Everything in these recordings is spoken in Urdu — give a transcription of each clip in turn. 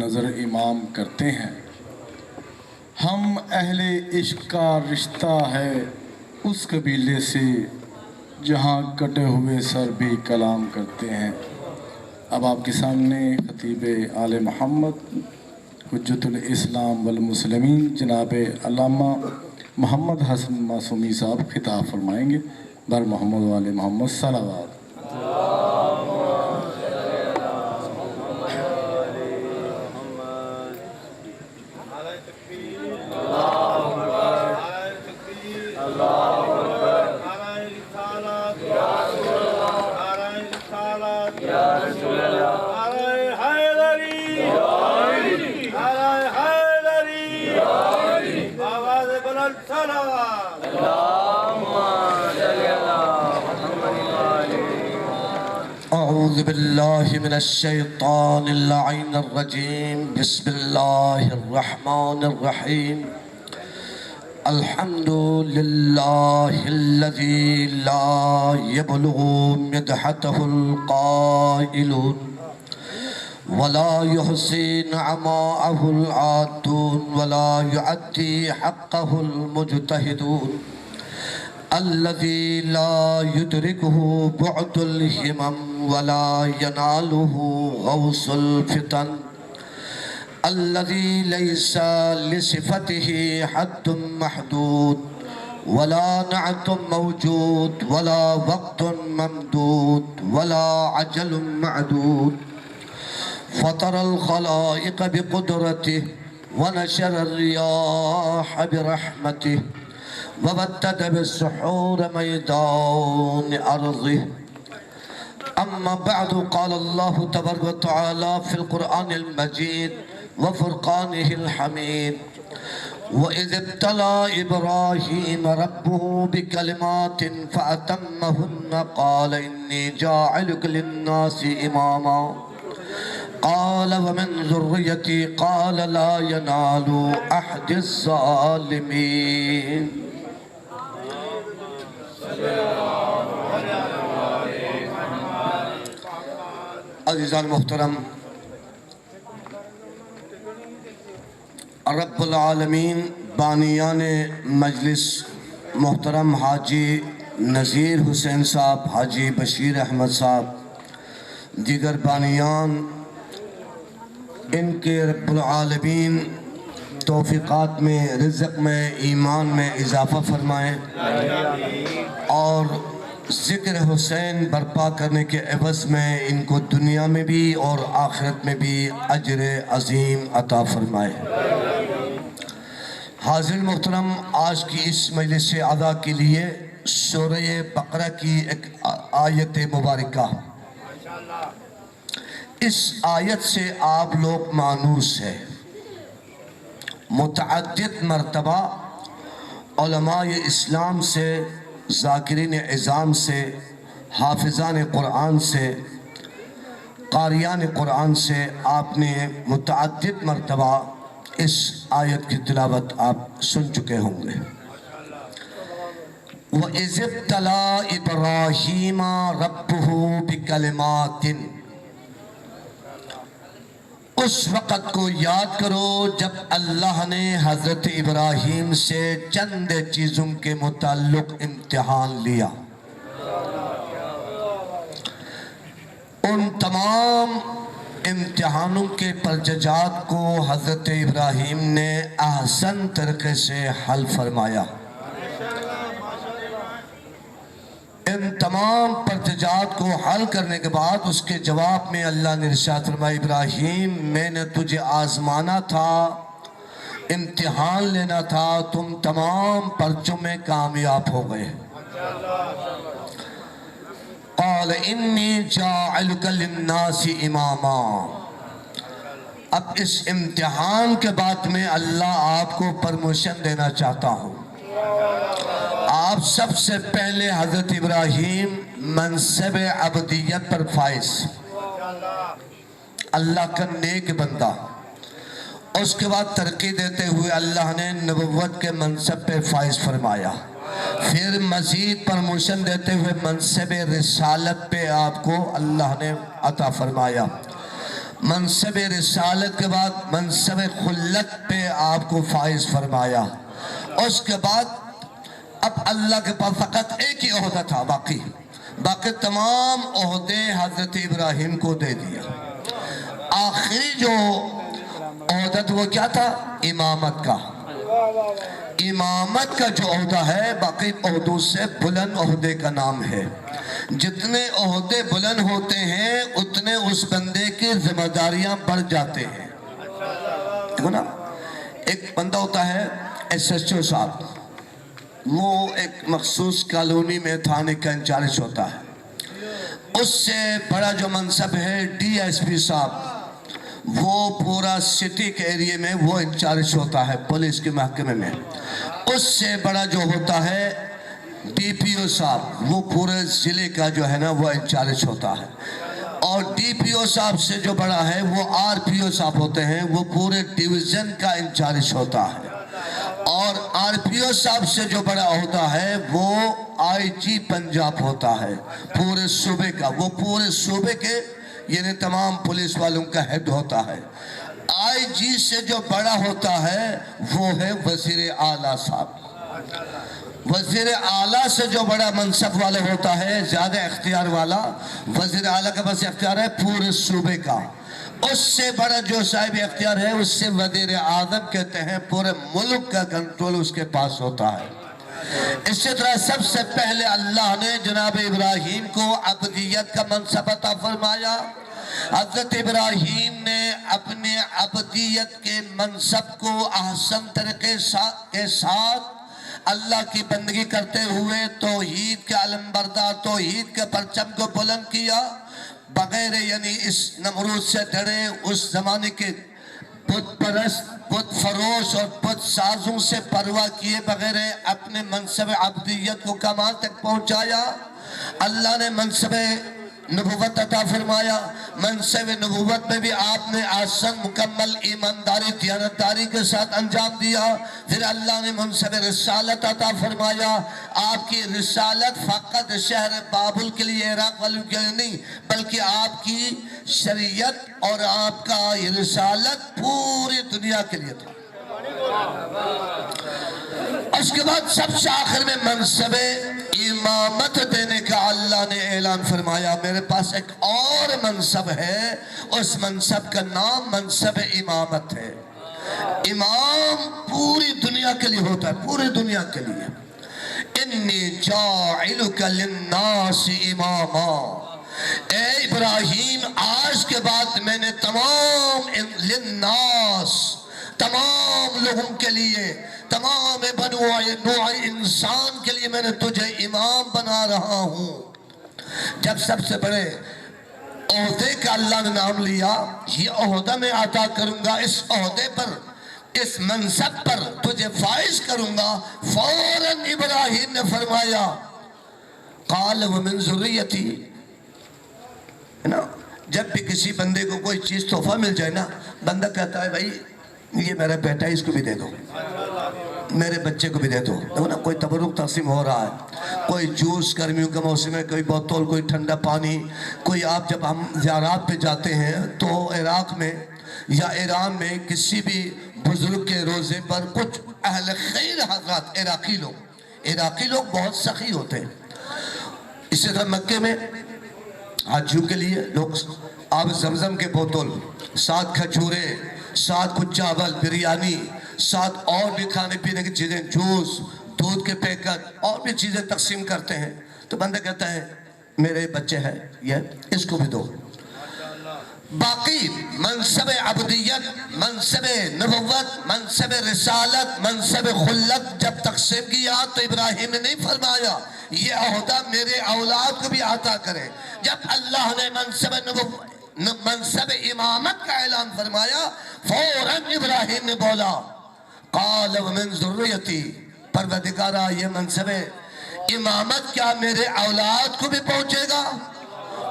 نظر امام کرتے ہیں۔ ہم اہل عشق کا رشتہ ہے اس قبیلے سے جہاں کٹے ہوئے سر بھی کلام کرتے ہیں۔ اب آپ کے سامنے خطیب آل محمد حجت الاسلام والمسلمین جناب علامہ محمد حسن معصومی صاحب خطاب فرمائیں گے۔ بر محمد و آل محمد صلوات۔ أعوذ بالله من الشيطان اللعين الرجيم بسم الله الرحمن الرحيم الحمد لله الذي لا يبلغ مدحته القائلون ولا يحصي نعماءه العادون ولا يعدي حقه المجتهدون الذي لا يدركه بعد الهمم ولا يناله غوص الفتن الذي ليس لصفته حد محدود ولا نعت موجود ولا وقت ممدود ولا عجل معدود فطر الخلائق بقدرته ونشر الرياح برحمته وبدد بالسحور ميدان أرضه أما بعد قال الله تبارك وتعالى في القرآن المجيد وفرقانه الحميد وإذ ابتلى إبراهيم ربه بكلمات فأتمهن قال إني جاعلك للناس إماما قال ومن ذريتي قال لا ينال أحد الظالمين عزیزان محترم، رب العالمین بانیان مجلس محترم حاجی نذیر حسین صاحب، حاجی بشیر احمد صاحب، دیگر بانیان، ان کے رب العالمین توفیقات میں، رزق میں، ایمان میں اضافہ فرمائیں اور ذکر حسین برپا کرنے کے عوض میں ان کو دنیا میں بھی اور آخرت میں بھی اجر عظیم عطا فرمائے۔ حاضر محترم، آج کی اس مجلس اعضاء کے لیے سورہ بقرہ کی ایک آیت مبارکہ، اس آیت سے آپ لوگ مانوس ہیں۔ متعدد مرتبہ علماء اسلام سے، ذاکرین اعظام سے، حافظان قرآن سے، قاریان قرآن سے آپ نے متعدد مرتبہ اس آیت کی تلاوت آپ سن چکے ہوں گے۔ وَإِذِ ابْتَلَىٰ إِبْرَاهِيمَ رَبُّهُ بِكَلِمَاتٍ، اس وقت کو یاد کرو جب اللہ نے حضرت ابراہیم سے چند چیزوں کے متعلق امتحان لیا۔ ان تمام امتحانوں کے پرججات کو حضرت ابراہیم نے احسن طریقے سے حل فرمایا۔ ان تمام پرتجات کو حل کرنے کے بعد اس کے جواب میں اللہ نے ارشاد فرمایا، ابراہیم میں نے تجھے آزمانا تھا، امتحان لینا تھا، تم تمام پرچوں میں کامیاب ہو گئے۔ قال انی جاعلک للناس اماما، اب اس امتحان کے بعد میں اللہ آپ کو پرموشن دینا چاہتا ہوں۔ آپ سب سے پہلے حضرت ابراہیم منصب عبدیت پر فائز، اللہ کا نیک بندہ، اس کے بعد ترقی دیتے ہوئے اللہ نے نبوت کے منصب پہ فائز فرمایا، پھر مزید پرموشن دیتے ہوئے منصب رسالت پہ آپ کو اللہ نے عطا فرمایا۔ منصب رسالت کے بعد منصب خلت پہ آپ کو فائز فرمایا. اس کے بعد اب اللہ کے پاس فقط ایک ہی عہدہ تھا باقی تمام عہدے حضرت ابراہیم کو دے دیا. آخری جو عہدہ تھا وہ کیا تھا؟ امامت کا. امامت کا جو عہدہ ہے باقی عہدوں سے بلند عہدے کا نام ہے. جتنے عہدے بلند ہوتے ہیں اتنے اس بندے کی ذمہ داریاں بڑھ جاتے ہیں. دیکھو نا، ایک بندہ ہوتا ہے ایس ایچ او صاحب، وہ ایک مخصوص کالونی میں تھانے کا انچارج ہوتا ہے. اس سے بڑا جو منصب ہے ڈی ایس پی صاحب، وہ پورا سٹی کے ایریے میں وہ انچارج ہوتا ہے پولیس کے محکمے میں. اس سے بڑا جو ہوتا ہے ڈی پی او صاحب، وہ پورے ضلع کا جو ہے نا وہ انچارج ہوتا ہے. اور ڈی پی او صاحب سے جو بڑا ہے وہ آر پی او صاحب ہوتے ہیں، وہ پورے ڈویژن کا انچارج ہوتا ہے. اور آر پی او صاحب سے جو بڑا عہدہ ہے وہ آئی جی پنجاب ہوتا ہے پورے صوبے کا. وہ پورے صوبے کے یعنی تمام پولیس والوں کا ہیڈ ہوتا ہے. آئی جی سے جو بڑا ہوتا ہے وہ ہے وزیر اعلیٰ صاحب. وزیر اعلیٰ سے جو بڑا منصب والا ہوتا ہے، زیادہ اختیار والا، وزیر اعلیٰ کا بس اختیار ہے پورے صوبے کا. اس سے بڑا جو صاحب اختیار ہے اس سے وزیر اعظم کہتے ہیں، پورے ملک کا کنٹرول اس کے پاس ہوتا ہے. اسی طرح سب سے پہلے اللہ نے جناب ابراہیم کو عبدیت کا منصب عطا فرمایا. حضرت ابراہیم نے اپنے عبدیت کے منصب کو احسن طریقے کے ساتھ اللہ کی بندگی کرتے ہوئے توحید کے علمبردار، توحید کے پرچم کو بلند کیا، بغیر یعنی اس نمرود سے ڈرے اس زمانے کے بت پرست، بت فروش اور بت سازوں سے پرواہ کیے بغیر اپنے منصب عبدیت کو کمال تک پہنچایا. اللہ نے منصب نبوت عطا فرمایا. منصب نبوت میں بھی آپ نے آسن مکمل ایمانداری دیانتداری کے ساتھ انجام دیا. پھر اللہ نے منصب رسالت عطا فرمایا. آپ کی رسالت فقط شہر بابل کے لیے، عراق والوں کے لیے نہیں، بلکہ آپ کی شریعت اور آپ کا یہ رسالت پوری دنیا کے لیے تھا. اس کے بعد سب سے آخر میں منصب امامت دینے کا اللہ نے اعلان فرمایا. میرے پاس ایک اور منصب ہے، اس منصب کا نام منصب امامت ہے. امام پوری دنیا کے لیے ہوتا ہے، پوری دنیا کے لیے. انی جاعلک للناس اماما. اے ابراہیم، آج کے بعد میں نے تمام للناس، تمام لوگوں کے لیے، تمام نوع انسان کے لیے میں نے تجھے امام بنا رہا ہوں. جب سب سے بڑے عہدے کا اللہ نے نام لیا، یہ عہدہ میں عطا کروں گا، اس عہدے پر، اس منصب پر تجھے فائز کروں گا، فوراً ابراہیم نے فرمایا قال ومن ذریتی. جب بھی کسی بندے کو کوئی چیز تحفہ مل جائے نا، بندہ کہتا ہے بھائی یہ میرا بیٹا ہے، اس کو بھی دے دو، میرے بچے کو بھی دے دو. کوئی تبرک تقسیم ہو رہا ہے، کوئی جوس گرمیوں کا موسم میں، کوئی بوتل، کوئی ٹھنڈا پانی. کوئی آپ جب ہم زیارات پہ جاتے ہیں تو عراق میں یا ایران میں کسی بھی بزرگ کے روزے پر کچھ اہل خیر حضرات، عراقی لوگ بہت سخی ہوتے ہیں. اسی طرح مکے میں حاجیوں کے لیے لوگ آب زمزم کے بوتل، ساتھ کھجورے، ساتھ کچھ چاول، بریانی، ساتھ اور بھی کھانے پینے کی چیزیں، جوس، دودھ کے پیکٹ اور بھی چیزیں تقسیم کرتے ہیں. تو بندہ کہتا ہے میرے بچے ہیں، یہ اس کو بھی دو. باقی منصب عبدیت، منصب نبوت، منصب رسالت، منصب خلت جب تقسیم کیا تو ابراہیم نے نہیں فرمایا یہ عہدہ میرے اولاد کو بھی عطا کرے. جب اللہ نے منصب امامت کا اعلان فرمایا، فوراً ابراہیم نے بولا قال ومن ذریتی. پروردگارا یہ منصب امامت کیا میرے اولاد کو بھی پہنچے گا؟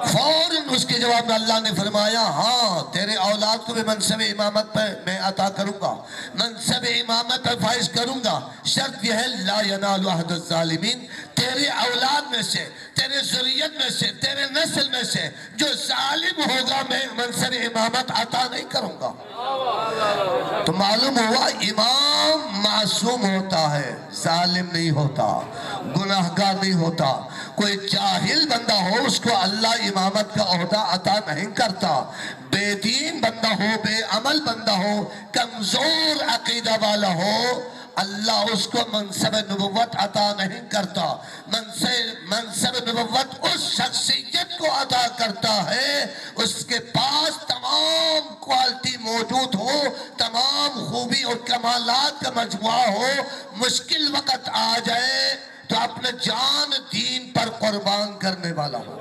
فوراً اس کے جواب میں اللہ نے فرمایا ہاں تیرے اولاد کو بھی منصب امامت پہ میں عطا کروں گا، منصب امامت پہ فائز کروں گا، شرط یہ ہے لا ینال عہد الظالمین، تیرے اولاد میں سے، تیرے ذریت میں سے، تیرے نسل میں سے جو ظالم ہوگا میں منصب امامت عطا نہیں کروں گا۔ تو معلوم ہوا امام معصوم ہوتا ہے، ظالم نہیں ہوتا، گناہگار نہیں ہوتا۔ کوئی جاہل بندہ ہو اس کو اللہ امامت کا عہدہ عطا نہیں کرتا، بے دین بندہ ہو، بے عمل بندہ ہو، کمزور عقیدہ والا ہو، اللہ اس کو منصب نبوت عطا نہیں کرتا۔ منصب نبوت اس شخصیت کو عطا کرتا ہے اس کے پاس تمام کوالٹی موجود ہو، تمام خوبی اور کمالات کا مجموعہ ہو، مشکل وقت آ جائے تو اپنے جان دین پر قربان کرنے والا ہو۔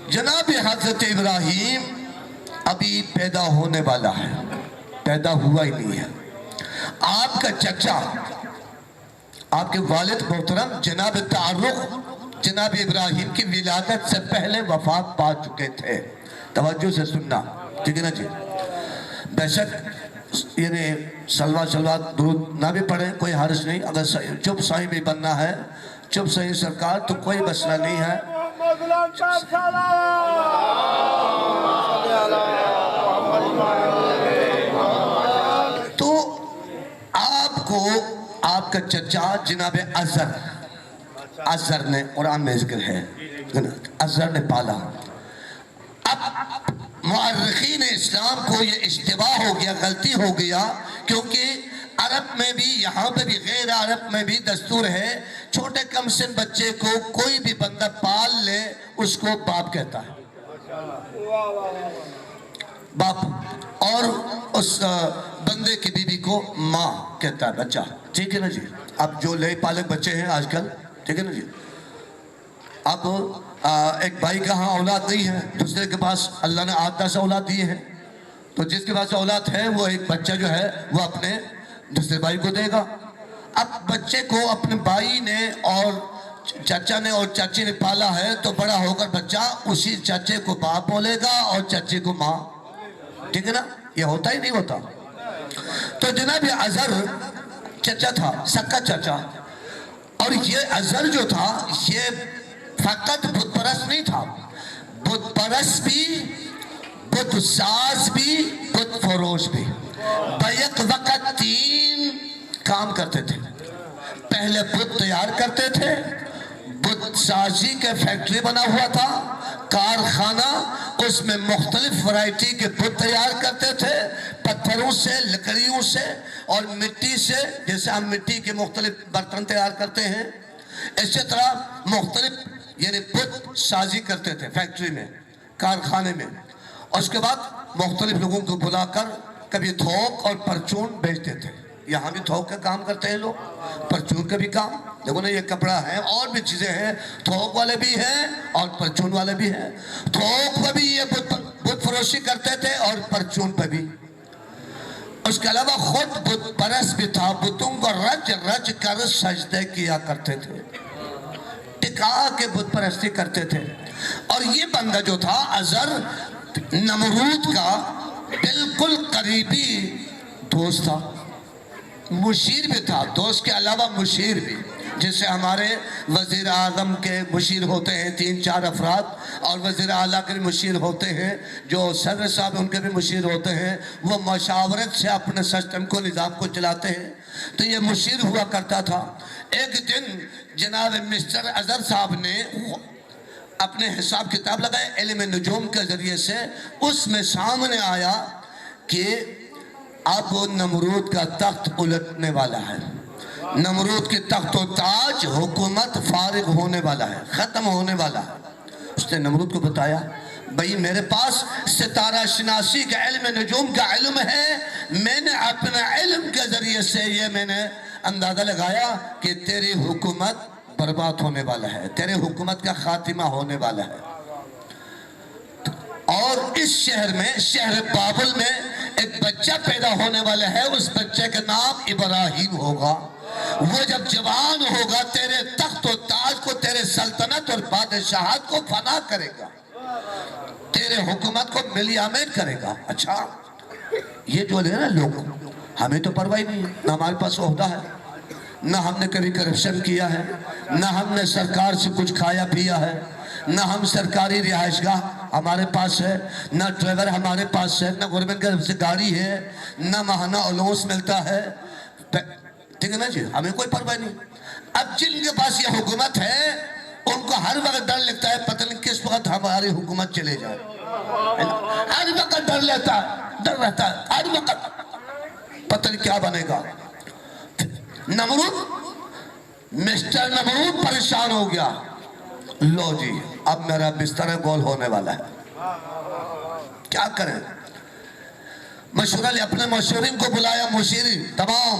جناب حضرت ابراہیم ابھی پیدا ہونے والا ہے، پیدا ہوا ہی نہیں ہے۔ آپ کا چچا، آپ کے والد محترم جناب تعرق جناب ابراہیم کی ولادت سے پہلے وفات پا چکے تھے۔ توجہ سے سننا، ٹھیک ہے نا جی؟ بے شک یعنی سلوات درود نہ بھی پڑھیں کوئی حرج نہیں، اگر چپ صحیح بھی بننا ہے، چپ صحیح سرکار تو کوئی مسئلہ نہیں ہے۔ تو آپ کو آپ کا چچا جناب عزر نے، قرآن میں ذکر ہے، عزر نے پالا۔ اب مورخین اسلام کو یہ اشتباہ ہو گیا، غلطی ہو گیا، کیونکہ عرب میں بھی، یہاں پہ بھی، غیر عرب میں بھی دستور ہے چھوٹے کم سن بچے کو کوئی بھی بندہ پال لے اس کو باپ کہتا ہے، باپ، اور اس بندے کی بیوی کو ماں کہتا ہے بچہ، ٹھیک ہے نا جی؟ اب جو لے پالے بچے ہیں آج کل، ٹھیک ہے نا جی؟ اب ایک بھائی کا ہاں اولاد نہیں ہے، دوسرے کے پاس اللہ نے 8-10 اولاد دیے ہیں، تو جس کے پاس اولاد ہے وہ ایک بچہ جو ہے وہ اپنے دوسرے بھائی کو دے گا۔ اب بچے کو اپنے بھائی نے اور چچا نے اور چاچی نے پالا ہے تو بڑا ہو کر بچہ اسی چچے کو باپ بولے گا اور چچے کو ماں، ٹھیک ہے نا؟ یہ ہوتا ہی نہیں ہوتا۔ تو جناب عزر چچا تھا، سکا چچا، اور یہ عزر جو تھا یہ فقط بت پرست نہیں تھا، بت پرست بھی، بت ساز بھی، بت فروش بھی، بیک وقت 3 کام کرتے تھے۔ پہلے بت تیار کرتے تھے، بت سازی کے فیکٹری بنا ہوا تھا، کارخانہ، اس میں مختلف ورائٹی کے بت تیار کرتے تھے، پتھروں سے، لکڑیوں سے اور مٹی سے، جیسے ہم مٹی کے مختلف برتن تیار کرتے ہیں، اسی طرح مختلف یعنی بت سازی کرتے تھے فیکٹری میں، کارخانے میں، اور اس کے بعد مختلف لوگوں کو بلا کر کبھی تھوک اور پرچون بیچتے تھے۔ یہاں بھی تھوک کا کام کرتے ہیں لوگ، پرچون کا بھی کام، دیکھو نا یہ کپڑا ہے اور بھی چیزیں ہیں، تھوک والے بھی ہیں اور پرچون والے بھی ہیں۔ تھوک پہ بھی یہ بت فروشی کرتے تھے اور پرچون پہ بھی۔ اس کے علاوہ خود بت پرست بھی تھا، بتوں کو رج رج کر سجدے کیا کرتے تھے، ٹکا کے بت پرستی کرتے تھے۔ اور یہ بندہ جو تھا عزر نمرود کا بالکل قریبی دوست تھا، مشیر بھی تھا، دوست کے علاوہ مشیر بھی، جیسے ہمارے وزیر اعظم کے مشیر ہوتے ہیں 3-4 افراد، اور وزیر اعلیٰ کے مشیر ہوتے ہیں، جو صدر صاحب ان کے بھی مشیر ہوتے ہیں، وہ مشاورت سے اپنے سسٹم کو، نظام کو چلاتے ہیں۔ تو یہ مشیر ہوا کرتا تھا۔ ایک دن جناب مسٹر عزر صاحب نے اپنے حساب کتاب لگائے علم نجوم کے ذریعے سے، اس میں سامنے آیا کہ اب نمرود کا تخت الٹنے والا ہے، نمرود کی تخت و تاج، حکومت فارغ ہونے والا ہے، ختم ہونے والا ہے۔ اس نے نمرود کو بتایا بھئی میرے پاس ستارہ شناسی کا علم نجوم کا علم ہے، میں نے اپنے علم کے ذریعے سے یہ میں نے اندازہ لگایا کہ تیری حکومت برباد ہونے والا ہے، تیرے حکومت کا خاتمہ ہونے والا ہے، اور اس شہر میں، شہر بابل میں ایک بچہ پیدا ہونے والا ہے، اس بچے کا نام ابراہیم ہوگا، وہ جب جوان ہوگا تیرے تخت و تاج کو، تیرے سلطنت اور بادشاہت کو فنا کرے گا، تیرے حکومت کو ملیامین کرے گا۔ اچھا یہ جو ہے نا لوگ، ہمیں تو پرواہ نہیں ہے، نہ ہمارے پاس عہدہ ہے، نہ ہم نے کبھی کرپشن کیا ہے، نہ ہم نے سرکار سے کچھ کھایا پیا ہے، نہ ہم سرکاری رہائش گاہ ہمارے پاس ہے، نہ ڈرائیور ہمارے پاس ہے، نہ گورنمنٹ کی طرف سے گاڑی ہے، نہ ماہانہ الاؤنس ملتا ہے، ٹھیک ہے نا جی، ہمیں کوئی پرواہ نہیں۔ اب جن کے پاس یہ حکومت ہے ان کو ہر وقت ڈر لگتا ہے پتہ نہیں کس وقت ہماری حکومت چلے جائے، ہر وقت ڈر رہتا ہے، ہر وقت پتہ نہیں کیا بنے گا۔ مسٹر نمرود پریشان ہو گیا، لو جی اب میرا بستر گول ہونے والا ہے، کیا کریں؟ مشورہ لیا، اپنے مشورین کو بلایا، مشیرین تمام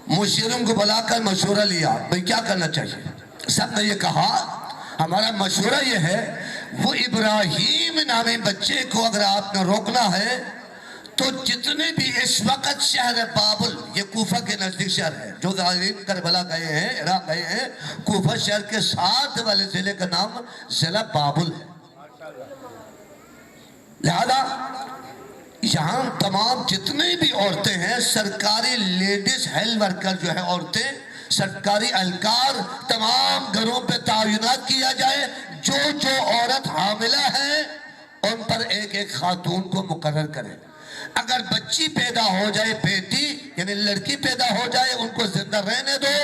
مشیرین کو بلا کر مشورہ لیا، بھئی کیا کرنا چاہیے؟ سب نے یہ کہا ہمارا مشورہ یہ ہے، وہ ابراہیم نامی بچے کو اگر آپ نے روکنا ہے تو جتنے بھی اس وقت شہر بابل، یہ کوفہ کے نزدیک شہر ہے، جو ظاہرین کربلا گئے ہیں، عراق گئے ہیں، کوفہ شہر کے ساتھ والے ضلع کا نام ضلع بابل ہے، لہذا یہاں تمام جتنے بھی عورتیں ہیں، سرکاری لیڈیز ہیلتھ ورکر جو ہے عورتیں، سرکاری اہلکار، تمام گھروں پہ تعینات کیا جائے، جو جو عورت حاملہ ہے ان پر ایک ایک خاتون کو مقرر کرے، اگر بچی پیدا ہو جائے، بیٹی یعنی لڑکی پیدا ہو جائے ان کو زندہ رہنے دو،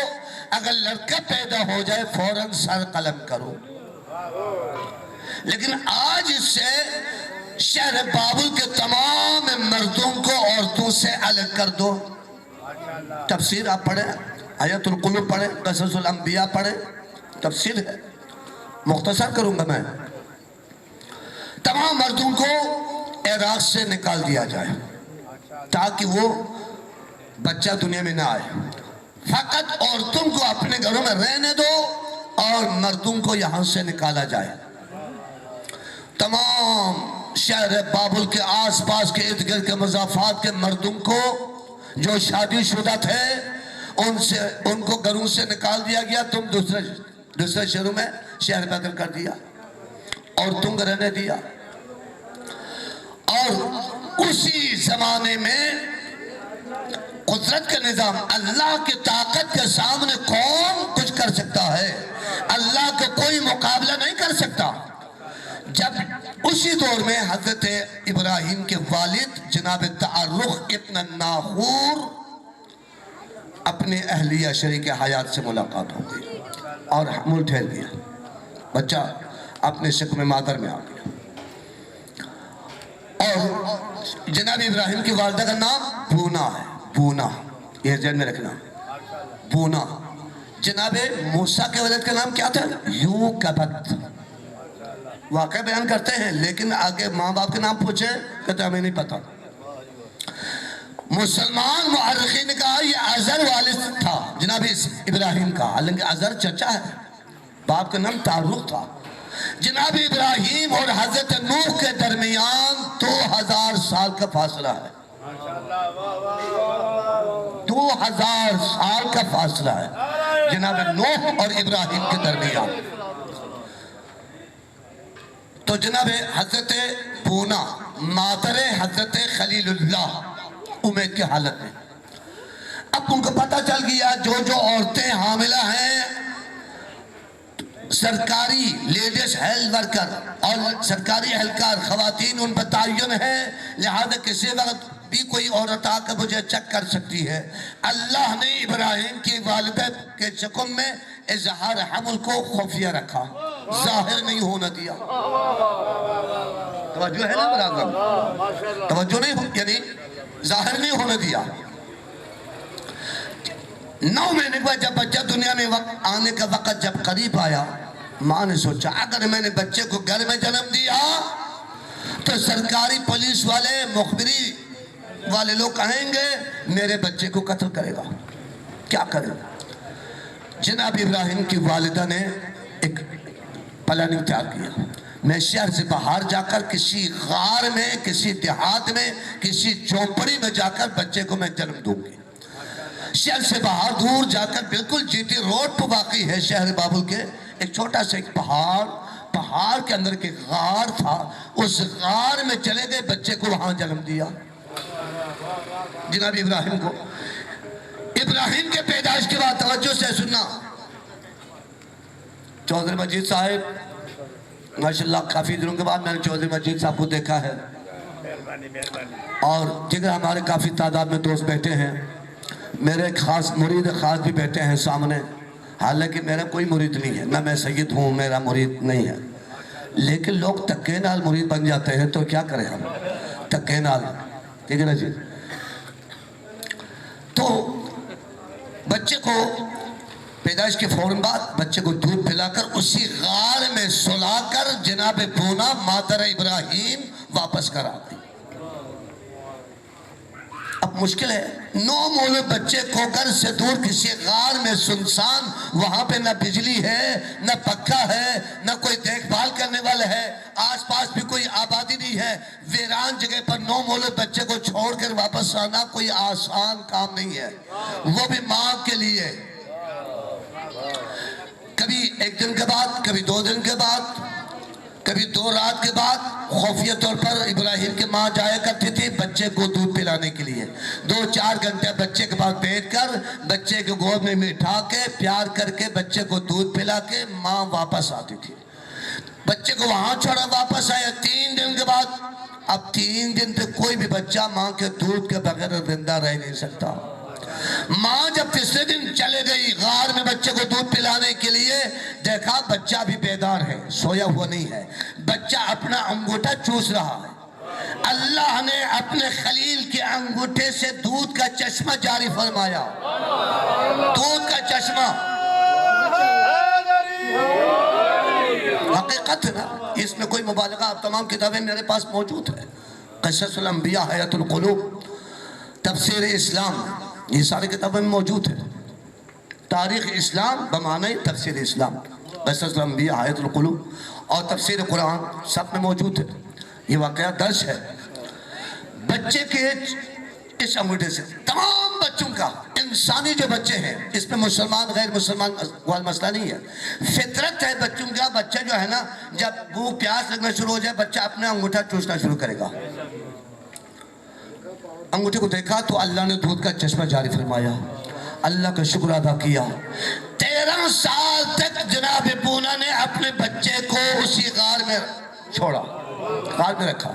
اگر لڑکا پیدا ہو جائے فوراً سر قلم کرو۔ لیکن آج اس سے شہر بابل کے تمام مردوں کو عورتوں سے الگ کر دو۔ تفسیر آپ پڑھیں، آیت القلوب پڑھیں، قصص الانبیاء پڑھیں، تفسیر ہے، مختصر کروں گا میں۔ تمام مردوں کو عراق سے نکال دیا جائے تاکہ وہ بچہ دنیا میں نہ آئے، فقط عورتوں کو اپنے گھروں میں رہنے دو اور مردوں کو یہاں سے نکالا جائے۔ تمام شہر بابل کے آس پاس کے ارد گرد کے مضافات کے مردوں کو جو شادی شدہ تھے ان کو گھروں سے نکال دیا گیا، تم دوسرے شہروں میں شہر بدل کر دیا، عورتوں کو رہنے دیا۔ اور اسی زمانے میں قدرت کا نظام، اللہ کی طاقت کے سامنے کون کچھ کر سکتا ہے؟ اللہ کا کوئی مقابلہ نہیں کر سکتا۔ جب اسی دور میں حضرت ابراہیم کے والد جناب تعرخ ابن ناخور اپنے اہلیہ شریک حیات سے ملاقات ہو گئی اور حمل ٹھہر گیا، بچہ اپنے شکم مادر میں آ گیا، اور جناب ابراہیم کی والدہ کا نام بونا ہے، بونا، یہ ذہن میں رکھنا، بونا۔ جناب موسیٰ کے والد کا نام کیا تھا؟ یوکبت۔ واقعہ بیان کرتے ہیں لیکن آگے ماں باپ کے نام پوچھے کہتے ہمیں نہیں پتا۔ مسلمان مؤرخین نے کہا یہ عزر والد تھا جناب ابراہیم کا، حالانکہ عزر چچا ہے، باپ کا نام تعرخ تھا۔ جناب ابراہیم اور حضرت نوح کے درمیان 2000 سال کا فاصلہ ہے، 2000 سال کا فاصلہ ہے جناب نوح اور ابراہیم کے درمیان۔ تو جناب حضرت بونا مادر حضرت خلیل اللہ امید کی حالت میں، اب ان کو پتہ چل گیا جو جو عورتیں حاملہ ہیں، سرکاری لیڈیز ہیلتھ ورکر اور سرکاری اہلکار خواتین ان پر تعین ہے، لہذا کسی وقت بھی کوئی عورت آ کر مجھے چیک کر سکتی ہے۔ اللہ نے ابراہیم کی والدہ کے شکم میں اظہار حمل کو خفیہ رکھا، ظاہر نہیں ہونا دیا۔ توجہ ہے نا برادر؟ توجہ نہیں، یعنی ظاہر نہیں ہونا دیا۔ 9 مہینے کے بعد جب بچہ دنیا میں آنے کا وقت جب قریب آیا، ماں نے سوچا اگر میں نے بچے کو گھر میں جنم دیا تو سرکاری پولیس والے، مخبری والے لوگ کہیں گے میرے بچے کو قتل کرے گا، کیا کرے گا؟ جناب ابراہیم کی والدہ نے ایک پلاننگ تیار کیا، میں شہر سے باہر جا کر کسی غار میں، کسی دیہات میں، کسی جھونپڑی میں جا کر بچے کو میں جنم دوں گی۔ شہر سے باہر دور جا کر بالکل جی ٹی روڈ پر واقع ہے شہر بابل کے ایک چھوٹا سا ایک پہاڑ کے اندر کے غار تھا. اس غار میں چلے گئے, بچے کو وہاں جنم دیا جناب ابراہیم کو. ابراہیم کے پیدائش کے بعد توجہ سے سننا, چودھری مجید صاحب ماشاءاللہ کافی دنوں کے بعد میں نے چودھری مجید صاحب کو دیکھا ہے, اور جگر ہمارے کافی تعداد میں دوست بیٹھے ہیں. میرے خاص مرید خاص بھی بیٹھے ہیں سامنے, حالانکہ میرا کوئی مرید نہیں ہے, نہ میں سید ہوں, میرا مرید نہیں ہے, لیکن لوگ تکے نال مرید بن جاتے ہیں تو کیا کریں ہم, تکے نال, ٹھیک ہے نا جی. تو بچے کو پیدائش کے فوراً بعد بچے کو دودھ پلا کر اسی غار میں سلا کر جناب بونا مادر ابراہیم واپس کر آتی. اب مشکل ہے, 9 مولود بچے کو گھر سے دور کسی غار میں سنسان, وہاں پہ نہ بجلی ہے, نہ پکا ہے, نہ کوئی دیکھ بھال کرنے والا ہے, آس پاس بھی کوئی آبادی نہیں ہے, ویران جگہ پر 9 مولود بچے کو چھوڑ کر واپس آنا کوئی آسان کام نہیں ہے, وہ بھی ماں کے لیے. کبھی 1 دن کے بعد, کبھی 2 دن کے بعد, کبھی 2 رات کے بعد خفیہ طور پر ابراہیم کی ماں جایا کرتی تھی بچے کو دودھ پلانے کے لیے. 2-4 گھنٹے بچے کے پاس بیٹھ کر بچے کے گود میں بٹھا کے پیار کر کے بچے کو دودھ پلا کے ماں واپس آتی تھی. بچے کو وہاں چھوڑا, واپس آیا 3 دن کے بعد. اب 3 دن تک کوئی بھی بچہ ماں کے دودھ کے بغیر زندہ رہ نہیں سکتا. ماں جب تیسرے دن چلے گئی غار میں بچے کو دودھ پلانے کے لیے, دیکھا بچہ بھی بیدار ہے, سویا ہوا نہیں ہے, بچہ اپنا انگوٹھا چوس رہا ہے. اللہ نے اپنے خلیل کے انگوٹھے سے دودھ کا چشمہ جاری فرمایا, دودھ کا چشمہ. حقیقت ہے نا, اس میں کوئی مبالغہ, آپ تمام کتابیں میرے پاس موجود ہیں, قصص الانبیاء, حیات القلوب, تفسیر اسلام, یہ سارے کتابیں میں موجود ہیں. تاریخ اسلام بمعنی تفسیر اسلام, قصص الانبیاء, حیات القلوب اور تفسیر قرآن سب میں موجود ہے. یہ واقعہ درج ہے. بچے کے اس انگوٹھے سے تمام بچوں کا, انسانی جو بچے ہیں, اس میں مسلمان غیر مسلمان والا مسئلہ نہیں ہے, فطرت ہے بچوں کا. بچہ جو ہے نا, جب بھوک پیاس لگنا شروع ہو جائے بچہ اپنا انگوٹھا چوسنا شروع کرے گا. انگوٹھے کو دیکھا تو اللہ نے دودھ کا چشمہ جاری فرمایا, اللہ کا شکر ادا کیا. 13 سال تک جناب بونا نے اپنے بچے کو اسی غار میں چھوڑا, غار میں رکھا.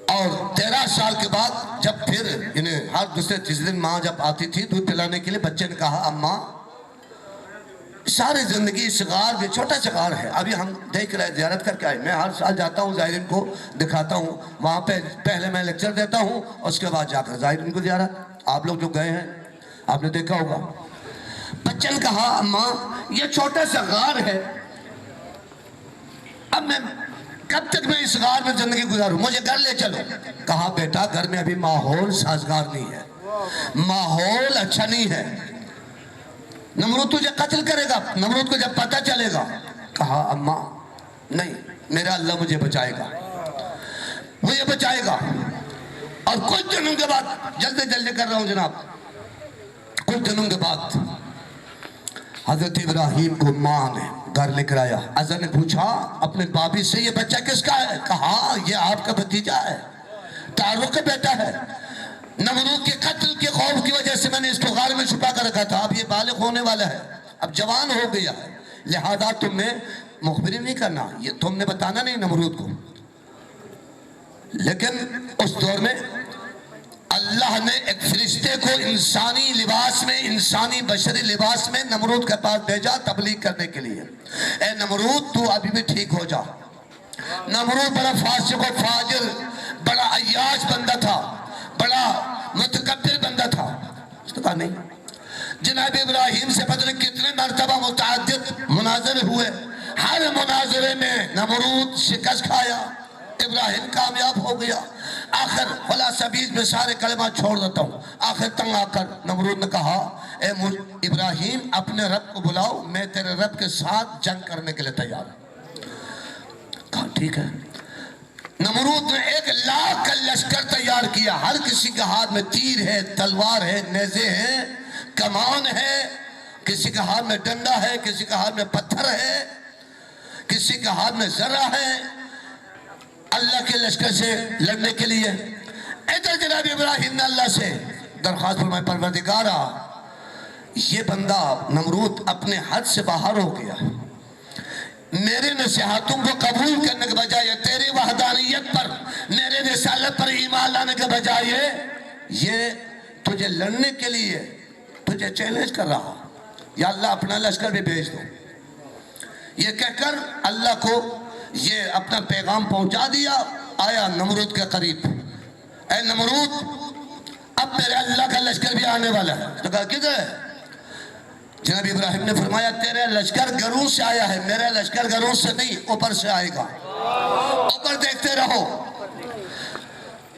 اور 13 سال کے بعد جب پھر انہیں ہر دوسرے تیسرے دن ماں جب آتی تھی دودھ پلانے کے لیے, بچے نے کہا اماں ساری زندگی اس غار میں, چھوٹا سا غار ہے, ابھی ہم دیکھ رہے زیارت کر کے آئے, میں ہر سال جاتا ہوں زائرین کو دکھاتا ہوں, وہاں پہ پہلے میں لیکچر دیتا ہوں, اس کے بعد جا کر زائرین کو زیارت. آپ لوگ جو گئے ہیں آپ نے دیکھا ہوگا. بچے نے کہا اماں یہ چھوٹا سا غار ہے, اب میں کب تک میں اس غار میں زندگی گزاروں, مجھے گھر لے چلو. کہا بیٹا گھر میں ابھی ماحول سازگار نہیں ہے, ماحول اچھا نہیں ہے, نمرود تجھے قتل کرے گا, نمرود کو جب پتہ چلے گا. کہا اماں نہیں, میرا اللہ مجھے بچائے گا, مجھے بچائے گا. اور کچھ دنوں کے بعد, جلدی کر رہا ہوں جناب, کچھ دنوں کے بعد حضرت ابراہیم کو ماں نے گھر لے کر آیا. ازر نے پوچھا اپنے بابی سے یہ بچہ کس کا ہے؟ کہا یہ آپ کا بھتیجا ہے, تعلق کا بیٹا ہے. نمرود کے قتل کے خوف کی وجہ سے میں نے اس کو غار میں چھپا کر رکھا تھا, اب یہ بالغ ہونے والا ہے, اب جوان ہو گیا ہے, لہذا تم نے مخبری نہیں کرنا, یہ تم نے بتانا نہیں نمرود کو. لیکن اس دور میں اللہ نے ایک فرشتے کو انسانی لباس میں, انسانی بشری لباس میں نمرود کے پاس بھیجا تبلیغ کرنے کے لیے. اے نمرود تو ابھی بھی ٹھیک ہو جا. نمرود بڑا فاسق و فاجر, بڑا عیاش بندہ تھا, بڑا متکبر بندہ تھا. اس نے کہا نہیں. جناب ابراہیم سے پتہ نہیں کتنے مرتبہ متعدد مناظرے ہوئے, ہر مناظرے میں نمرود شکست کھایا, ابراہیم کامیاب ہو گیا. آخر خلاصہ بیچ میں سارے کلمہ چھوڑ دیتا ہوں. آخر تنگ آ کر نمرود نے کہا اے ابراہیم اپنے رب کو بلاؤ, میں تیرے رب کے ساتھ جنگ کرنے کے لیے تیار ہوں. کہا ٹھیک ہے. نمرود نے 1,00,000 کا لشکر تیار کیا، ہر کسی کے ہاتھ میں تیر ہے، تلوار ہے، نیزے ہیں، کمان ہے، کسی کے ہاتھ میں ڈنڈا ہے، کسی کے ہاتھ میں پتھر ہے، کسی کے ہاتھ میں ذرہ ہے، اللہ کے لشکر سے لڑنے کے لیے۔ ادھر جناب ابراہیم نے اللہ سے درخواست فرمائی، پروردگارا یہ بندہ نمرود اپنے حد سے باہر ہو گیا، میرے نصیحتوں کو قبول کرنے کے بجائے تیری وحدانیت پر، میرے رسالت پر ایمان لانے کے بجائے یہ تجھے لڑنے کے لیے تجھے چیلنج کر رہا، یا اللہ اپنا لشکر بھی بھیج دو۔ یہ کہہ کر اللہ کو یہ اپنا پیغام پہنچا دیا، آیا نمرود کے قریب، اے نمرود اب میرے اللہ کا لشکر بھی آنے والا ہے۔ تو کہا کدھر ہے؟ جناب ابراہیم نے فرمایا تیرے لشکر گروں سے آیا ہے، میرا لشکر گروں سے نہیں، اوپر سے آئے گا، اوپر دیکھتے رہو۔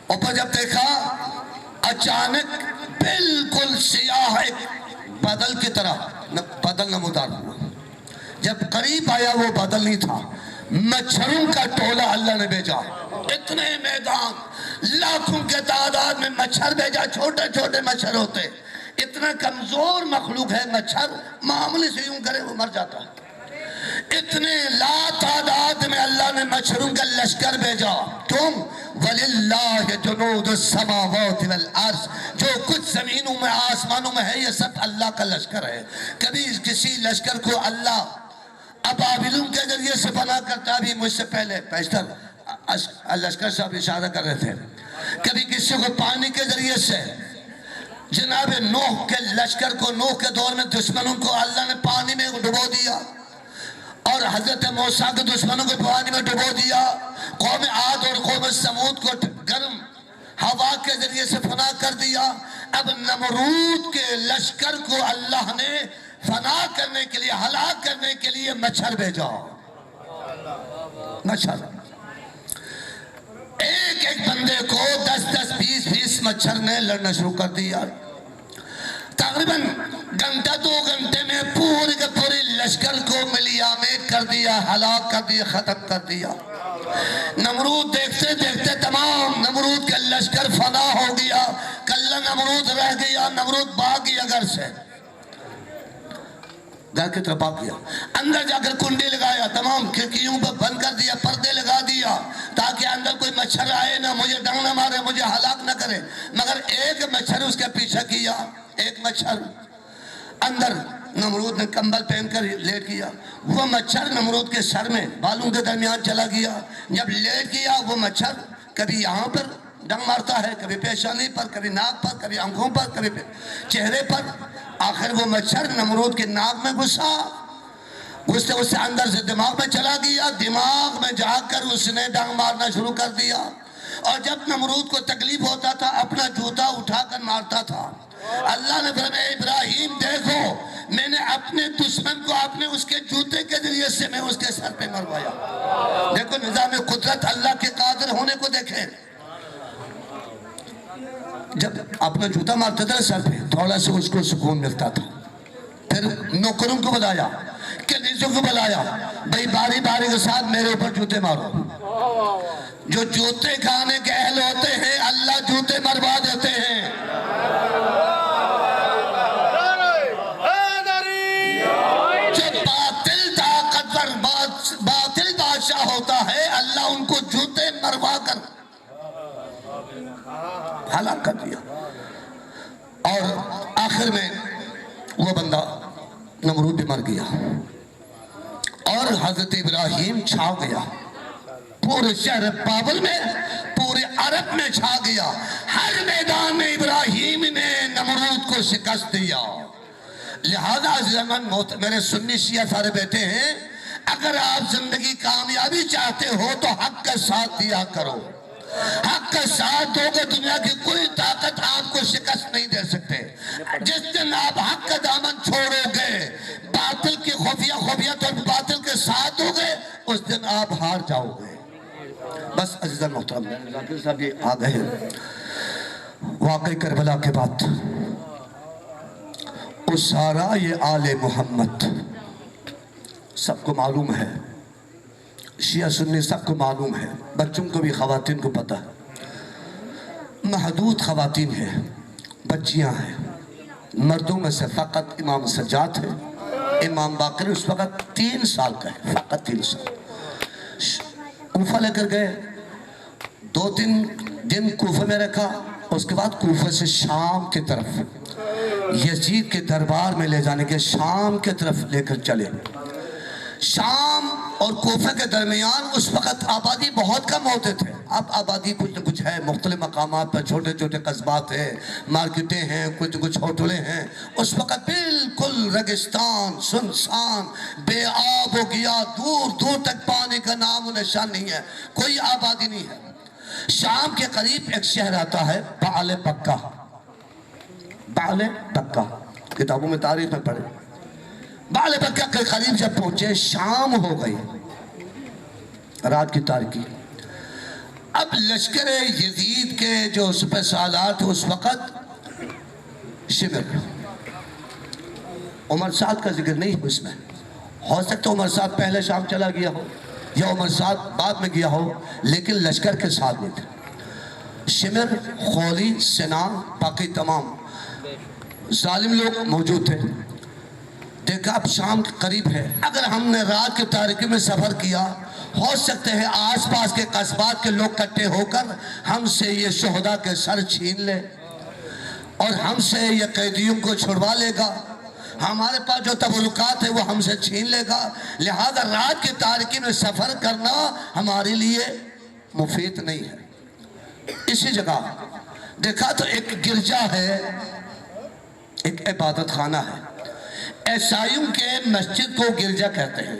اوپر جب دیکھا اچانک بالکل سیاہ ایک بادل کی طرح بادل نمودار ہوا، جب قریب آیا وہ بادل نہیں تھا، مچھروں کا ٹولہ اللہ نے بھیجا، اتنے میدان لاکھوں کے تعداد میں مچھر بھیجا، چھوٹے چھوٹے مچھر ہوتے، اتنا کمزور مخلوق ہے مچھر، معاملے سے یوں کرے وہ مر جاتا ہے، اتنے لا تعداد میں اللہ نے مچھروں کا لشکر بھیجا۔ کیوں؟ وَلِلَّهِ جُنُودُ السَّمَاوَاتِ وَالْأَرْضِ، جو کچھ زمینوں میں آسمانوں میں ہے یہ سب اللہ کا لشکر ہے۔ کبھی کسی لشکر کو اللہ ابابیلوں کے ذریعے سے بنا کرتا، بھی مجھ سے پہلے پیشتر لشکر صاحب اشارہ کر رہے تھے، کبھی کسی کو پانی کے ذریعے سے، جناب نوح کے لشکر کو، نوح کے دور میں دشمنوں کو اللہ نے پانی میں ڈبو دیا، اور حضرت موسیٰ کے دشمنوں کو پانی میں ڈبو دیا، قوم عاد اور قوم سمود کو گرم ہوا کے ذریعے سے فنا کر دیا۔ اب نمرود کے لشکر کو اللہ نے فنا کرنے کے لیے، ہلاک کرنے کے لیے مچھر بھیجا، مچھر، ایک ایک بندے کو 10 20 مچھر نے لڑنا شروع کر دیا۔ تقریباً گھنٹہ 2 گھنٹے میں پوری کے پوری لشکر کو ملیا میں کر دیا، ہلاک کر دیا، ختم کر دیا۔ نمرود دیکھتے دیکھتے تمام نمرود کا لشکر فنا ہو گیا، کلہ نمرود رہ گیا، نمرود بھاگ گیا گھر سے، گھر کی طرف بھاگ گیا، اندر جا کر کنڈی لگایا، تمام کھڑکیوں پر بند کر دیا، پردے لگا دیا تاکہ اندر کوئی مچھر آئے نہ، مجھے ڈنگ نہ مارے، مجھے ہلاک نہ کرے۔ مگر ایک مچھر اس کے پیچھے کیا، ایک مچھر اندر نمرود نے کمبل پہن کر لیٹ گیا، وہ مچھر نمرود کے سر میں بالوں کے درمیان چلا گیا، جب لیٹ گیا وہ مچھر کبھی یہاں پر ڈنگ مارتا ہے، کبھی پیشانی پر، کبھی ناک پر، کبھی آنکھوں پر، کبھی چہرے پر، آخر وہ مچھر نمرود کے ناک میں گھسا، گھستے گھستے اندر سے دماغ میں چلا گیا، دماغ میں جا کر اس نے ڈنگ مارنا شروع کر دیا، اور جب نمرود کو تکلیف ہوتا تھا اپنا جوتا اٹھا کر مارتا تھا۔ اللہ نے فرمایا ابراہیم دیکھو میں نے اپنے دشمن کو اپنے اس کے جوتے کے ذریعے سے میں اس کے سر پہ مروایا۔ دیکھو نظام قدرت، اللہ کے قادر ہونے کو دیکھیں، جب اپنا جوتا مارتا تھا سر پہ تھوڑا سا اس کو سکون ملتا تھا، پھر نوکروں کو بلایا، کنیزوں کو بلایا، بھئی باری باری کے ساتھ میرے اوپر جوتے مارو۔ جو جوتے کھانے کے اہل ہوتے ہیں اللہ جوتے مروا دیتے ہیں۔ جو باطل طاقتور باطل بادشاہ ہوتا ہے اللہ ان کو جوتے مروا کر ہلاک کر دیا، اور آخر میں وہ بندہ نمرود بھی مر گیا، اور حضرت ابراہیم چھا گیا، پورے شہر بابل میں، پورے عرب میں چھا گیا، ہر میدان میں ابراہیم نے نمرود کو شکست دیا۔ لہذا زمن میرے سنی شیعہ سارے بیٹھے ہیں، اگر آپ زندگی کامیابی چاہتے ہو تو حق کا ساتھ دیا کرو، حق کا ساتھ دو گے دنیا کی کوئی طاقت آپ کو شکست نہیں دے سکتے۔ جس دن آپ حق کا دامن چھوڑو گے، باطل کی خفیت اور باطل کے ساتھ ہو گے، اس دن آپ ہار جاؤ گے۔ بس عزیزان محترم ذاکر صاحب یہ آ گئے ہیں، واقعی کربلا کے بعد اسارا یہ آل محمد سب کو معلوم ہے، شیعہ سنی سب کو معلوم ہے، بچوں کو بھی خواتین کو پتہ ہے، محدود خواتین ہیں، بچیاں ہیں، مردوں میں سے فقط امام سجاد ہے، امام باقر اس وقت 3 سال کا ہے، فقط 3 سال۔ کوفہ لے کر گئے، 2-3 دن کوفہ میں رکھا، اس کے بعد کوفہ سے شام کی طرف یزید کے دربار میں لے جانے کے شام کی طرف لے کر چلے۔ شام اور کوفہ کے درمیان اس وقت آبادی بہت کم ہوتے تھے، اب آبادی کچھ نہ کچھ ہے، مختلف مقامات پر چھوٹے چھوٹے قصبات ہیں، مارکیٹیں ہیں، کچھ ہوٹلیں ہیں۔ اس وقت بالکل ریگستان، سنسان، بے آب ہو گیا، دور دور تک پانی کا نام و نشان نہیں ہے، کوئی آبادی نہیں ہے۔ شام کے قریب ایک شہر آتا ہے بعل بکہ، بعل بکہ، کتابوں میں تاریخ میں پڑھے۔ بعل بکہ کے قریب جب پہنچے، شام ہو گئی، رات کی تاریکی۔ اب لشکر یزید کے جو سپہ سالار تھے اس وقت، شمر، عمر سعد کا ذکر نہیں ہو اس میں، ہو سکتا عمر سعد پہلے شام چلا گیا ہو یا عمر سعد بعد میں گیا ہو، لیکن لشکر کے ساتھ نہیں تھے۔ شمر، خولی، سنان، باقی تمام ظالم لوگ موجود تھے۔ دیکھا اب شام قریب ہے، اگر ہم نے رات کی تاریکی میں سفر کیا، ہو سکتے ہیں آس پاس کے قصبات کے لوگ کٹے ہو کر ہم سے یہ شہداء کے سر چھین لے اور ہم سے یہ قیدیوں کو چھڑوا لے گا، ہمارے پاس جو تبرکات ہے وہ ہم سے چھین لے گا، لہذا رات کی تاریکی میں سفر کرنا ہمارے لیے مفید نہیں ہے۔ اسی جگہ دیکھا تو ایک گرجا ہے، ایک عبادت خانہ ہے۔ عیسائیوں کے مسجد کو گرجا کہتے ہیں،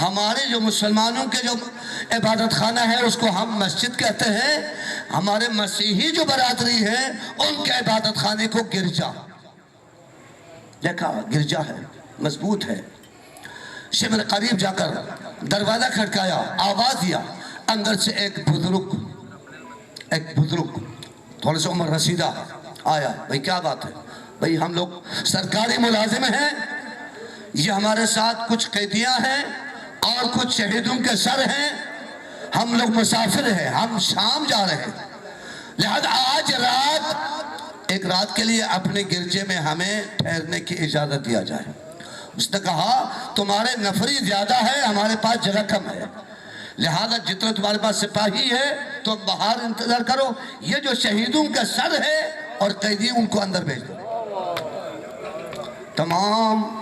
ہمارے جو مسلمانوں کے جو عبادت خانہ ہے اس کو ہم مسجد کہتے ہیں، ہمارے مسیحی جو برادری ہے ان کے عبادت خانے کو گرجا۔ دیکھا گرجا ہے، مضبوط ہے۔ شمر قریب جا کر دروازہ کھٹکایا، آواز دیا، اندر سے ایک بزرگ تھوڑے سے عمر رسیدہ آیا۔ بھئی کیا بات ہے؟ بھئی ہم لوگ سرکاری ملازم ہیں، یہ ہمارے ساتھ کچھ قیدیاں ہیں اور کچھ شہیدوں کے سر ہیں، ہم لوگ مسافر ہیں، ہم شام جا رہے ہیں، لہذا آج ایک رات کے لیے اپنے گرجے میں ہمیں ٹھہرنے کی اجازت دیا جائے۔ اس نے کہا تمہارے نفری زیادہ ہے، ہمارے پاس جگہ کم ہے، لہذا جتنے تمہارے پاس سپاہی ہے تو باہر انتظار کرو، یہ جو شہیدوں کا سر ہے اور قیدی ان کو اندر بھیج دو۔ تمام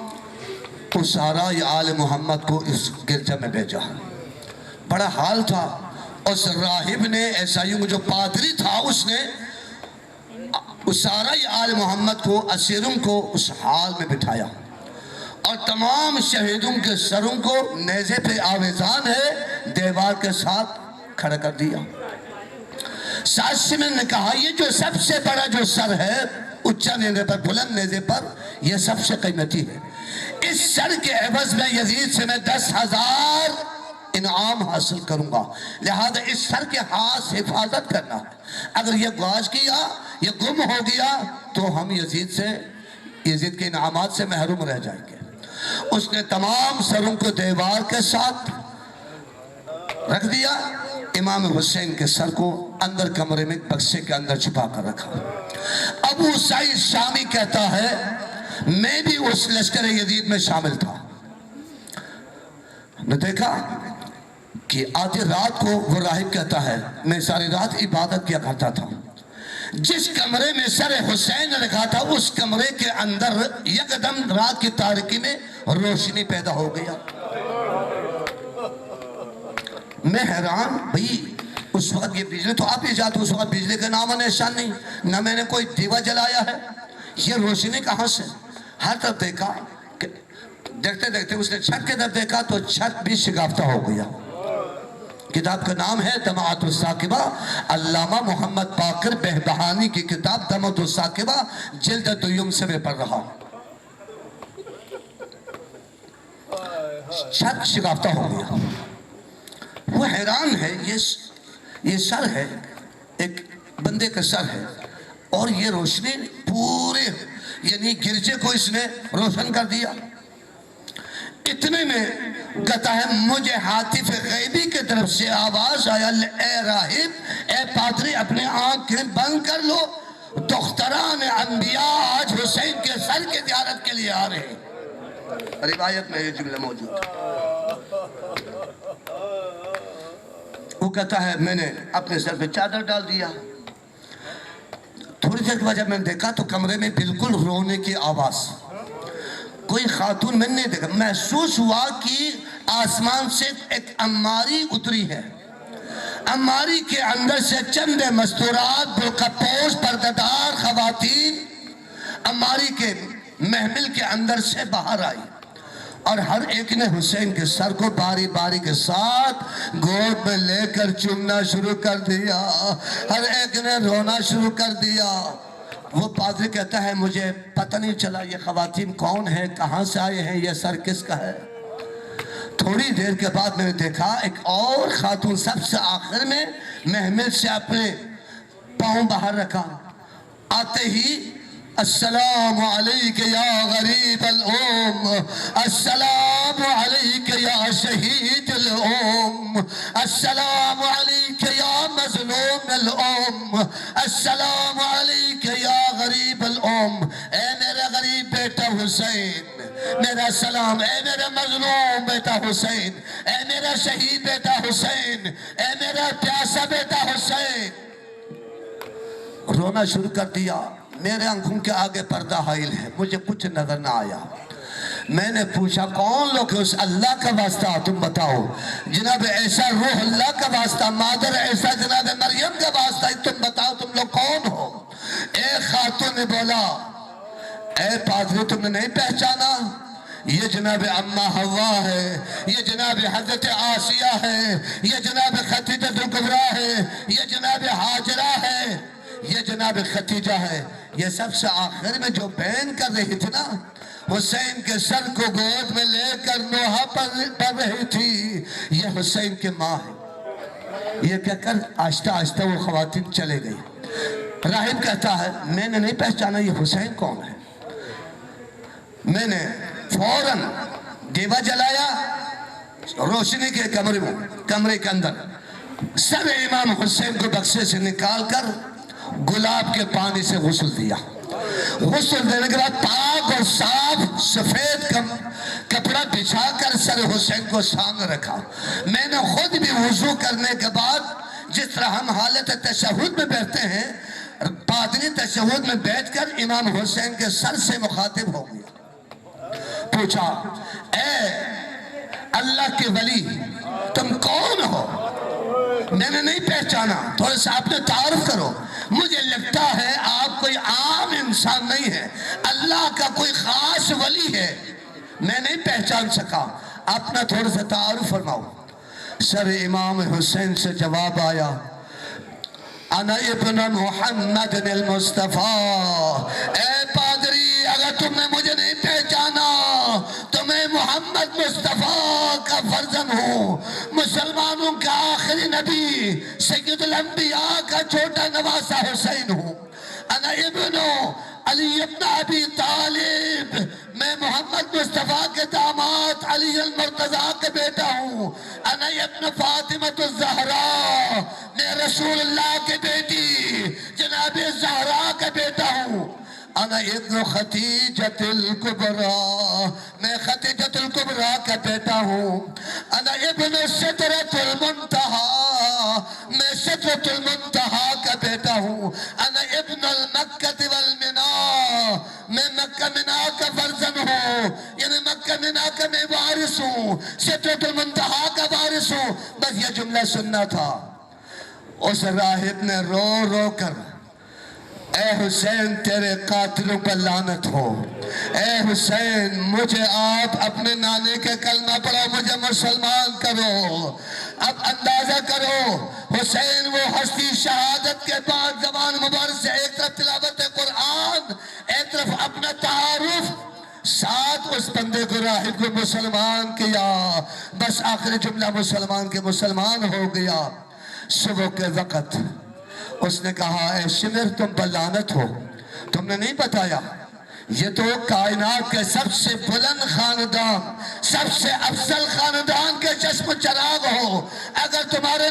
اسارہ آل محمد کو اس گرجا میں بھیجا، بڑا حال تھا۔ اس راہب نے، عیسائیوں جو پادری تھا، اس نے اسارہ آل محمد کو، اسیروں کو اس حال میں بٹھایا اور تمام شہیدوں کے سروں کو نیزے پہ آویزان ہے دیوار کے ساتھ کھڑا کر دیا۔ ساشمن نے کہا یہ جو سب سے بڑا جو سر ہے اچھا نیزے پر، بلند نیزے پر، یہ سب سے قیمتی ہے، اس سر کے عوض میں یزید سے میں 10,000 انعام حاصل کروں گا، لہذا اس سر کے ہاتھ حفاظت کرنا ہے، اگر یہ گواچ گیا، یہ گم ہو گیا تو ہم یزید کے انعامات سے محروم رہ جائیں گے۔ اس نے تمام سروں کو دیوار کے ساتھ رکھ دیا، امام حسین کے سر کو اندر کمرے میں بکسے کے اندر چھپا کر رکھا۔ ابو سعید شامی کہتا ہے میں بھی اس لشکر یزید میں شامل تھا، نے دیکھا کہ آدھی رات کو وہ راہب کہتا ہے میں ساری رات عبادت کیا کرتا تھا، جس کمرے میں سر حسین رکھا تھا اس کمرے کے اندر یکدم رات کی تاریکی میں روشنی پیدا ہو گیا۔ میں حیران، بھئی اس وقت یہ بجلی تو آپ ہی جاتے، اس وقت بجلی کا نام و نشان نہیں، نہ میں نے کوئی دیوا جلایا ہے، یہ روشنی کہاں سے؟ ہر طرف دیکھا، دیکھتے دیکھتے اس نے چھت کے طرف دیکھا تو چھت بھی شگافتہ ہو گیا۔ کتاب کا نام ہے دمعۃ الثاقبہ، علامہ محمد باقر بہبہانی کی کتاب دمعۃ الثاقبہ، جلد دوم سے میں پڑھ رہا ہوں۔ چھت شگافتہ ہو گیا، وہ حیران ہے، یہ سر ہے، ایک بندے کا سر ہے اور یہ روشنی پورے یعنی گرجے کو اس نے روشن کر دیا۔ اتنے میں کہتا ہے مجھے حاطف غیبی کے طرف سے آواز آیا اے راہب، اے پادری، اپنے آنکھیں بند کر لو، دختران انبیاء آج حسین کے سر کی زیارت کے لیے آ رہے ہیں۔ روایت میں یہ جملہ موجود ہے۔ وہ کہتا ہے میں نے اپنے سر پہ چادر ڈال دیا، تھوڑی دیر کے بعد جب میں نے دیکھا تو کمرے میں بالکل رونے کی آواز، کوئی خاتون میں نے دیکھا، محسوس ہوا کہ آسمان سے ایک اماری اتری ہے، اماری کے اندر سے چند مستورات برقع پوش پردہ خواتین اماری کے محمل کے اندر سے باہر آئی، اور ہر ایک نے حسین کے سر کو باری باری کے ساتھ گود میں لے کر چومنا شروع کر دیا، ہر ایک نے رونا شروع کر دیا۔ وہ پادری کہتا ہے مجھے پتہ نہیں چلا یہ خواتین کون ہیں، کہاں سے آئے ہیں، یہ سر کس کا ہے۔ تھوڑی دیر کے بعد میں نے دیکھا ایک اور خاتون سب سے آخر میں محمل سے اپنے پاؤں باہر رکھا، آتے ہی السلام علیک یا غریب الام، السلام علیک یا شہید الام، السلام علیک یا مظلوم الام، السلام علیک یا غریب الام۔ اے میرا غریب بیٹا حسین، میرا سلام، اے میرا مظلوم بیٹا حسین، اے میرا شہید بیٹا حسین، اے میرا پیاسا بیٹا حسین۔ رونا شروع کر دیا، میرے آنکھوں کے آگے پردہ حائل ہے، مجھے کچھ نظر نہ آیا۔ میں نے پوچھا کون لوگ اس اللہ کا واسطہ تم بتاؤ، جناب ایسا روح اللہ کا واسطہ، مادر ایسا جناب مریم کا واسطہ، تم بتاؤ تم لوگ کون ہو۔ ایک خاتون نے بولا اے پادری تم نے نہیں پہچانا، یہ جناب امّا حوا ہے، یہ جناب حضرت آسیہ ہے، یہ جناب خدیجہ کبریٰ ہے، یہ جناب حاجرہ ہے، یہ جناب خدیجہ ہے۔ یہ سب سے آخر میں جو بین کر رہی تھی نا، حسین کے سر کو گود میں لے کر نوحہ پڑھ رہی تھی، یہ حسین کے ماں ہے۔ یہ کہہ کر آہستہ آہستہ وہ خواتین چلے گئی۔ راہب کہتا ہے میں نے نہیں پہچانا یہ حسین کون ہے۔ میں نے فوراً دیوا جلایا، روشنی کے کمرے کے اندر سر امام حسین کو بکسے سے نکال کر گلاب کے پانی سے غسل دیا۔ غسل دینے کے بعد پاک اور صاف سفید کپڑا بچھا کر سر حسین کو سامنے رکھا۔ میں نے خود بھی وضو کرنے کے بعد جس طرح ہم حالت تشہد میں بیٹھتے ہیں، پادری تشہد میں بیٹھ کر امام حسین کے سر سے مخاطب ہو گیا، پوچھا اے اللہ کے ولی تم کون ہو؟ میں نے نہیں پہچانا، تھوڑا سا آپ نے تعارف کرو، مجھے لگتا ہے آپ کوئی عام انسان نہیں ہے، اللہ کا کوئی خاص ولی ہے، میں نہیں پہچان سکا، اپنا تھوڑا سا تعارف فرماؤ۔ سر امام حسین سے جواب آیا انا ابن محمد المصطفیٰ۔ اے پادری اگر تم نے مجھے نہیں پہچانا تو میں محمد مصطفیٰ کا فرزند ہوں، مسلمانوں کا آخری نبی سید الانبیاء کا چھوٹا نواسہ حسین ہوں۔ انا ابن علی ابن ابی طالب، میں محمد مصطفیٰ کے داماد علی المرتضیٰ کے بیٹا ہوں۔ انا ابن فاطمہ الزہراء، میں رسول اللہ کے بیٹی جناب زہرا کا بیٹا ہوں۔ انا ابن خدیجۃ الکبریٰ، میں خدیجۃ الکبریٰ کا بیٹا ہوں۔ انا ابن سدرۃ المنتہیٰ، میں سدرۃ المنتہیٰ کا بیٹا ہوں۔ انا ابن المکہ والمنا، میں مکہ منا کا فرزند ہوں، یعنی مکہ منا کا میں وارث ہوں، سدرۃ المنتہیٰ کا وارث ہوں۔ بس یہ جملہ سننا تھا۔ اس راہب نے رو رو کر اے حسین تیرے قاتلوں پر لعنت ہو، اے حسین مجھے آپ اپنے نانے کے کلمہ پڑھو، مجھے مسلمان کرو۔ اب اندازہ کرو حسین وہ ہستی شہادت کے بعد زبان مبارک سے ایک طرف تلاوت قرآن، ایک طرف اپنا تعارف، ساتھ اس بندے کو راہب کو مسلمان کیا، بس آخری جملہ مسلمان کے مسلمان ہو گیا۔ صبح کے وقت اس نے کہا اے شمر تم پر لعنت ہو، تم نے نہیں بتایا یہ تو کائنات کے سب سے بلند خاندان، سب سے افضل خاندان کے چشم چراغ ہو، اگر تمہارے